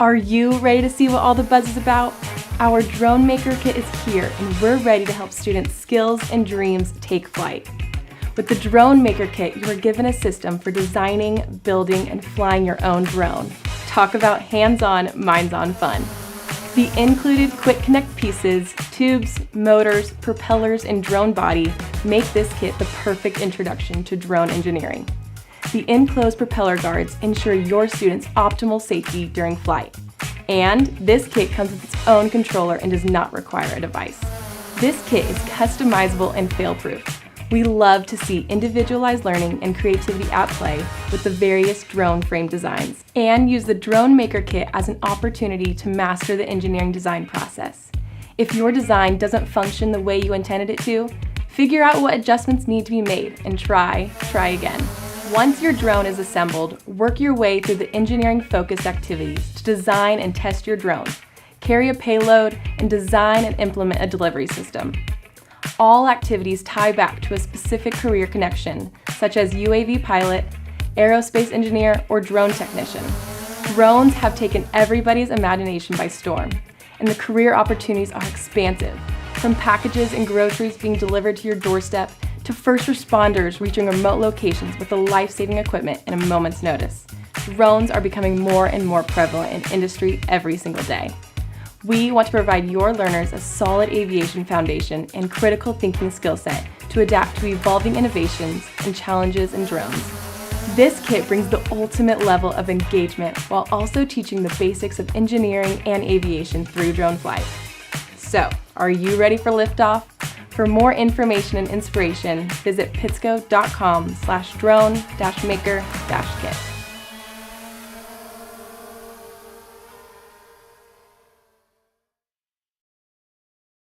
Are you ready to see what all the buzz is about? Our Drone Maker Kit is here, and we're ready to help students' skills and dreams take flight. With the Drone Maker Kit, you are given a system for designing, building, and flying your own drone. Talk about hands-on, minds-on fun. The included quick connect pieces, tubes, motors, propellers, and drone body make this kit the perfect introduction to drone engineering. The enclosed propeller guards ensure your students' optimal safety during flight. And this kit comes with its own controller and does not require a device. This kit is customizable and fail-proof. We love to see individualized learning and creativity at play with the various drone frame designs, and use the Drone Maker Kit as an opportunity to master the engineering design process. If your design doesn't function the way you intended it to, figure out what adjustments need to be made and try again. Once your drone is assembled, work your way through the engineering-focused activities to design and test your drone, carry a payload, and design and implement a delivery system. All activities tie back to a specific career connection, such as UAV pilot, aerospace engineer, or drone technician. Drones have taken everybody's imagination by storm, and the career opportunities are expansive, from packages and groceries being delivered to your doorstep to first responders reaching remote locations with the life-saving equipment in a moment's notice. Drones are becoming more and more prevalent in industry every single day. We want to provide your learners a solid aviation foundation and critical thinking skill set to adapt to evolving innovations and challenges in drones. This kit brings the ultimate level of engagement while also teaching the basics of engineering and aviation through drone flight. So, are you ready for liftoff? For more information and inspiration, visit pitsco.com/drone-maker-kit.